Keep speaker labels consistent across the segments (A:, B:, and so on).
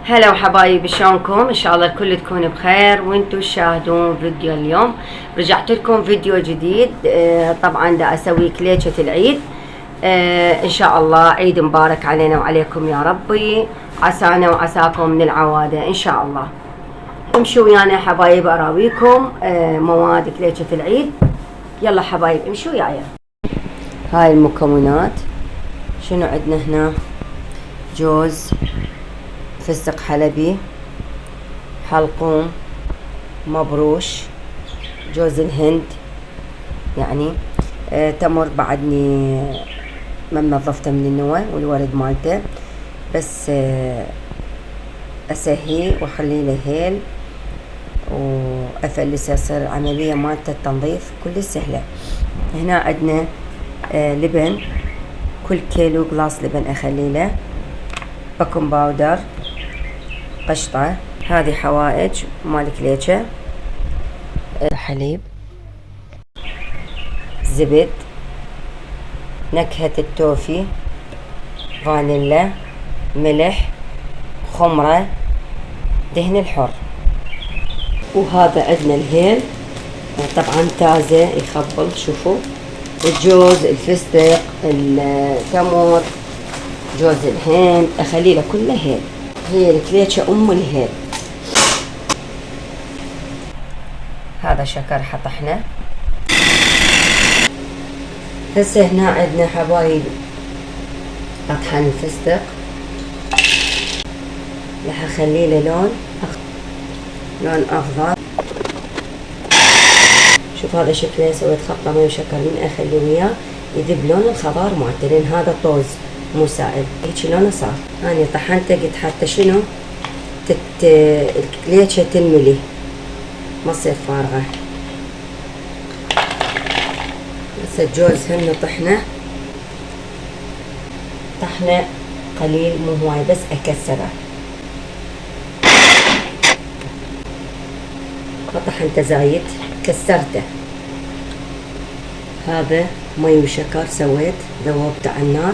A: هلا وحبايبي، شلونكم؟ ان شاء الله الكل تكون بخير وانتم تشاهدون فيديو اليوم. رجعت لكم فيديو جديد. طبعا دا اسوي كليشة العيد. ان شاء الله عيد مبارك علينا وعليكم يا ربي، عسانا وعساكم من العوادة ان شاء الله. امشوا ويانا حبايب اراويكم مواد كليشة العيد. يلا حبايب امشوا وياي. هاي المكونات. شنو عندنا هنا؟ جوز، فستق حلبي، حلقوم مبروش، جوز الهند يعني تمر بعدني ما نظفته من النوى والورد مالته، بس اسهيه واخليه له هيل وافلسه، يصير العمليه مالته التنظيف كل سهله. هنا عندنا لبن، كل كيلو جلاس لبن اخلي له، بيكنج باودر، قشطة، هذه حوائج مال كليشة، حليب، زبد، نكهة التوفي، فانيلا، ملح، خمرة، دهن الحر. وهذا عندنا الهيل طبعا تازة يخبل. شوفوا الجوز، الفستق، التمر، جوز الهند اخلي له كله هيل. هي الكليشة ام الهيل. هذا شكر حطحنا. هسه هنا عندنا حبايب اطحن الفستق، راح اخلي له لون اخضر. شوف هذا شكله، سويت خلطة مي وشكر من اخلي وياه يذب لون الخضار مالته، لان هذا طوز مو سائل. هيك لونه صار. اني طحنته قلت حتى شنو الكليشة تنملي ما تصير فارغة. بس الجوز هم طحنه قليل مو هواي، بس اكسره. ما طحنته زايد، كسرته. هذا مي وشكر سويت، ذوبته على النار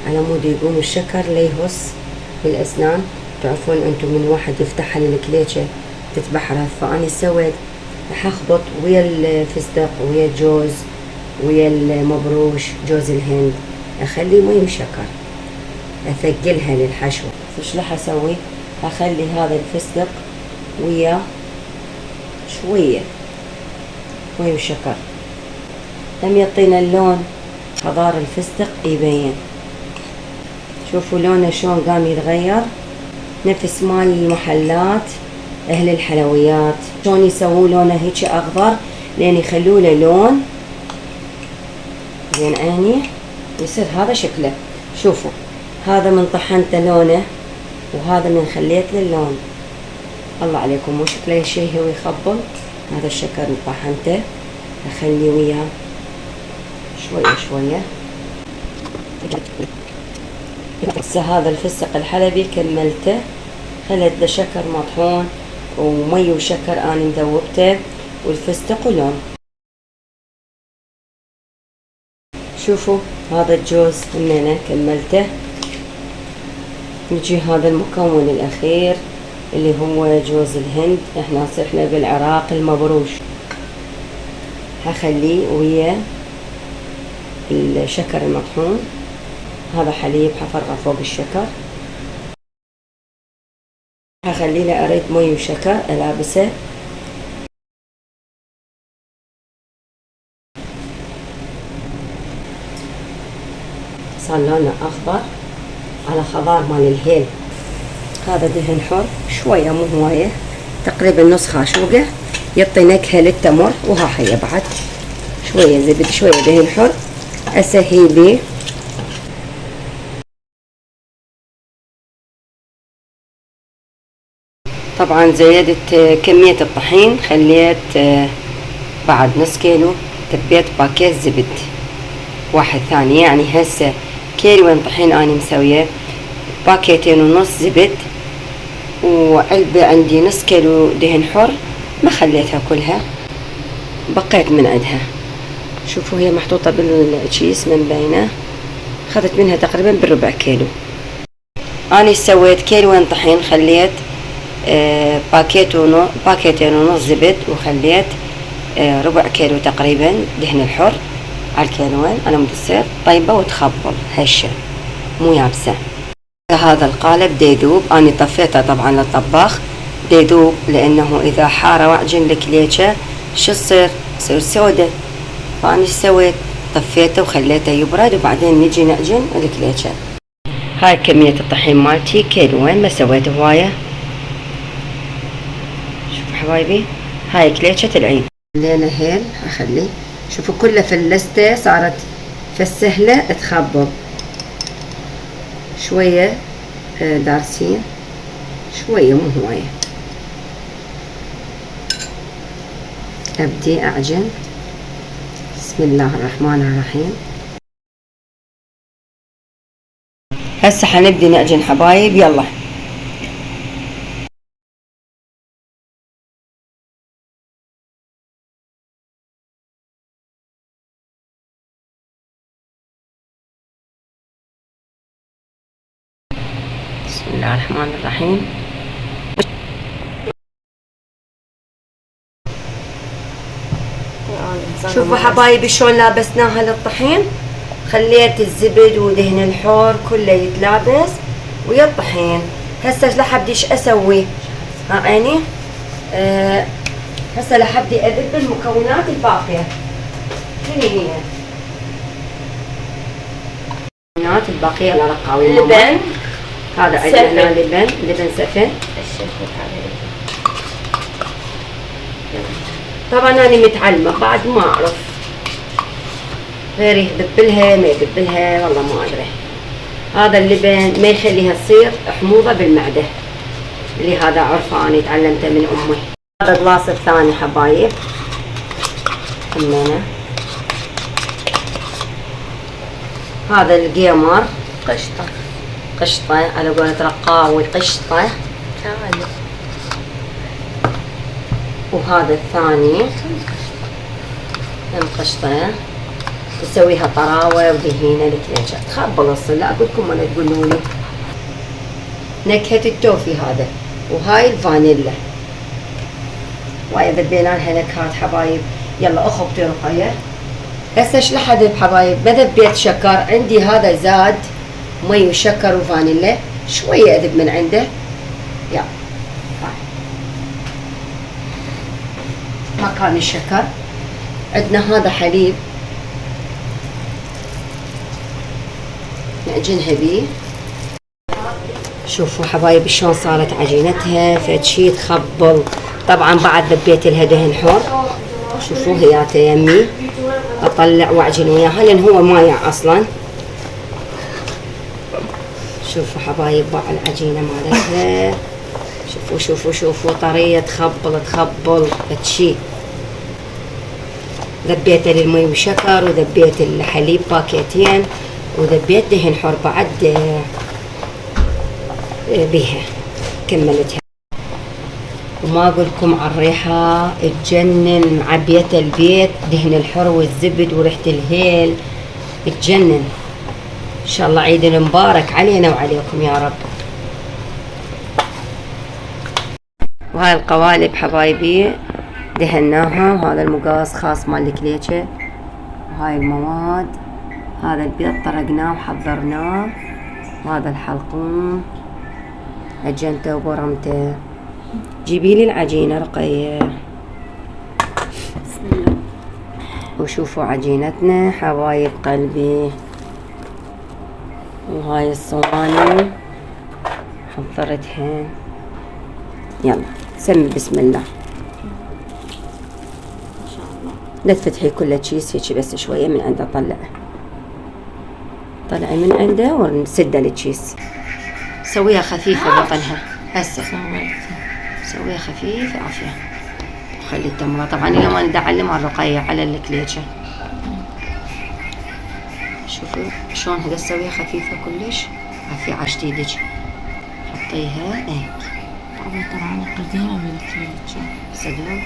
A: على مود يقوم الشكر ليهص بالاسنان. تعرفون انتم من واحد يفتحها للكليشة تتبحرث، فاني سويت راح اخبط ويا الفستق ويا الجوز ويا المبروش جوز الهند، اخلي مي وشكر اثقلها للحشو. ايش راح اسوي؟ اخلي هذا الفستق ويا شوية مي وشكر، هم يعطينا اللون خضار الفستق يبين. شوفوا لونه شلون قام يتغير، نفس مال المحلات اهل الحلويات شلون يسووا لونه هيك اخضر، لين يخلوا له لون زين عيني يصير هذا شكله. شوفوا هذا من طحنته لونه، وهذا من خليت له اللون. الله عليكم مو شكله يشهي ويخبل. هذا الشكر من طحنته اخلي وياه شويه شويه. هسه هذا الفستق الحلبي كملته، خليت له شكر مطحون ومي وشكر اني مذوبته، والفستق ولون. شوفوا هذا الجوز همينه كملته. نجي هذا المكون الاخير اللي هو جوز الهند، احنا صحنا بالعراق المبروش. هخليه ويا الشكر المطحون. هذا حليب حفرغه فوق الشكر، هخلي له اريد مي وشكر الابسه. صار لونه اخضر على خضار مال الهيل. هذا دهن حر شويه مو هوايه، تقريبا نص خاشوقه، يعطي نكهه للتمر. وها هي بعد شويه زبد شويه دهن حر اسهي بيه. طبعا زيدت كمية الطحين، خليت بعد نص كيلو، تبيت باكيت زبد واحد ثاني. يعني هسه كيلوين طحين اني مسوية، باكيتين ونص زبد، وعلبة عندي نص كيلو دهن حر ما خليتها كلها، بقيت من عندها. شوفوا هي محطوطة بالكيس من بينه، اخذت منها تقريبا بالربع كيلو. أنا سويت كيلوين طحين، خليت باكيتين ونص زبد، وخليت ربع كيلو تقريبا دهن الحر على الكيلوين. أنا متصير طيبة وتخبل هشة مو يابسة. هذا القالب ديذوب، أنا طفيته طبعا للطباخ ديذوب، لأنه إذا حار وعجن الكليشة شو تصير سودة. فأنا ايش سويت؟ طفيته وخليته يبرد وبعدين نجي نعجن الكليشة. هاي كمية الطحين مالتي كيلوين، ما سويت هواية. شوفوا حبايبي هاي كليشة العيد. خلينا هيل أخلي، شوفوا كلها فلسته صارت فالسهلة تخبل شوية دارسين شوية مو هواية. أبدي أعجن. بسم الله الرحمن الرحيم. هسه حنبدي نعجن حبايب، يلا. بسم الله الرحمن الرحيم. شوفوا حبايبي شلون لابسناها للطحين. خليت الزبد ودهن الحور كله يتلابس ويا الطحين. هسه لحبدي ايش اسوي؟ ها عيني. هسه لحبدي اذب المكونات الباقيه. شنو هي المكونات الباقيه لرقاوي؟
B: لبن،
A: هذا عندنا لبن سفن. طبعا انا متعلمه بعد ما اعرف غيري يذبلها ما يذبلها والله ما ادري. هذا اللبن ما يخليها تصير حموضه بالمعده، اللي هذا عرفه انا تعلمته من امي. هذا الجلاس الثاني حبايب همينه. هذا القيمر قشطه على قولة رقاوي قشطه. وهذا الثاني قشطه تسويها طراوه ودهينه الكليشة تخبل الصل. لا اقول لكم ولا تقولوا لي. نكهه التوفي هذا، وهاي الفانيلا. وايد ذبينا لها نكهات حبايب. يلا اخبطي رقيه. هسه ايش راح اذب حبايب؟ ما ذبيت شكر، عندي هذا زاد مي وشكر وفانيلا، شويه اذب من عنده. يلا مكان الشكر عندنا هذا حليب نعجنها بيه. شوفوا حبايبي شلون صارت عجينتها فد شي تخبل. طبعا بعد ذبيت لها دهن حور. شوفوا هياته يمي اطلع واعجن وياها لان هو مايع اصلا. شوفوا حبايب باع العجينه مالتها. شوفوا طريه تخبل فد شي. ذبيته للمي وشكر وذبيت الحليب باكيتين وذبيت دهن حور بعد بيها كملتها. وما اقولكم على الريحه تجنن، معبية البيت دهن الحر والزبد وريحه الهيل تجنن. ان شاء الله عيد مبارك علينا وعليكم يا رب. وهاي القوالب حبايبي دهناها، وهذا المقاس خاص مال الكليشة. وهاي المواد، هذا البيض طرقناه وحضرناه، وهذا الحلقوم عجنته وبرمته. جيبي لي العجينة رقية. وشوفوا عجينتنا حبايب قلبي. وهاي الصواني حضرتها. يلا سمي بسم الله. لا تفتحي كل تشيز هيك بس شوية من عنده. طلعي من عنده ونسد التشيز. سويها خفيفة بطنها. هسه سويها خفيفة عافية. وخلي التمرة طبعا اليوم انا دا اعلمها الرقية على الكليشة. شوفوا شلون هذا تسويها خفيفة كلش عافية. عشت ايدك حطيها هيك.
B: طبعا قديمة بالكليشة
A: صدق.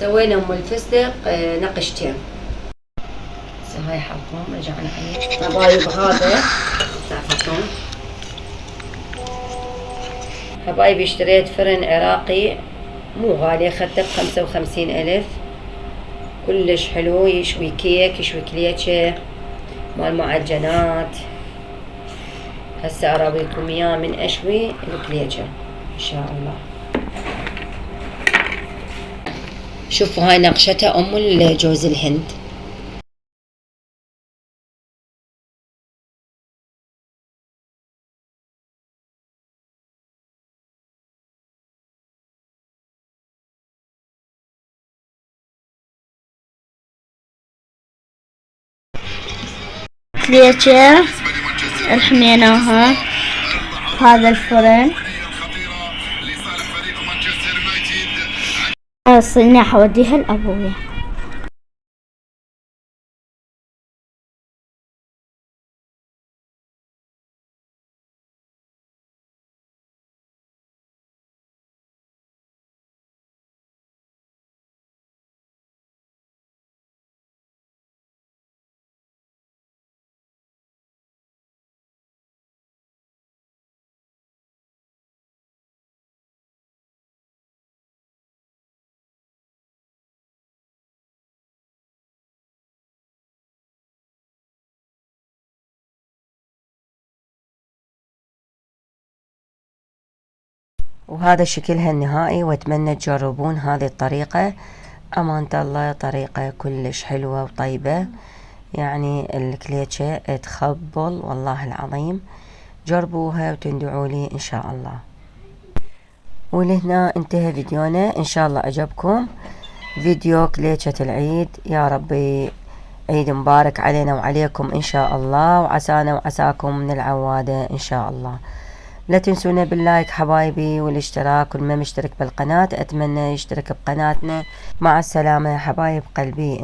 A: سوينا ام الفستق نقشتين. هسه هاي حطهم رجعنا عليه حبايب. هذا تعرفون حبايبي اشتريت فرن عراقي مو غالي، اخذته ب55,000. كلش حلو، يشوي كيك، يشوي كليتشة مال معجنات. هسه اراويكم اياه من اشوي الكليتشة ان شاء الله. شوفوا هاي نقشتها ام جوز الهند.
B: كليتشة رحميناها هذا الفرن. الصينية حوديها لأبويا.
A: وهذا شكلها النهائي، واتمنى تجربون هذه الطريقة. أمانة الله طريقة كلش حلوة وطيبة، يعني الكليتشة تخبل والله العظيم. جربوها وتندعوا لي إن شاء الله. ولهنا انتهى فيديونا، إن شاء الله عجبكم فيديو كليتشة العيد. يا ربي عيد مبارك علينا وعليكم إن شاء الله، وعسانا وعساكم من العوادة إن شاء الله. لا تنسونا باللايك حبايبي والاشتراك، واللي ما مشترك بالقناة أتمنى يشترك بقناتنا. مع السلامة يا حبايب قلبي.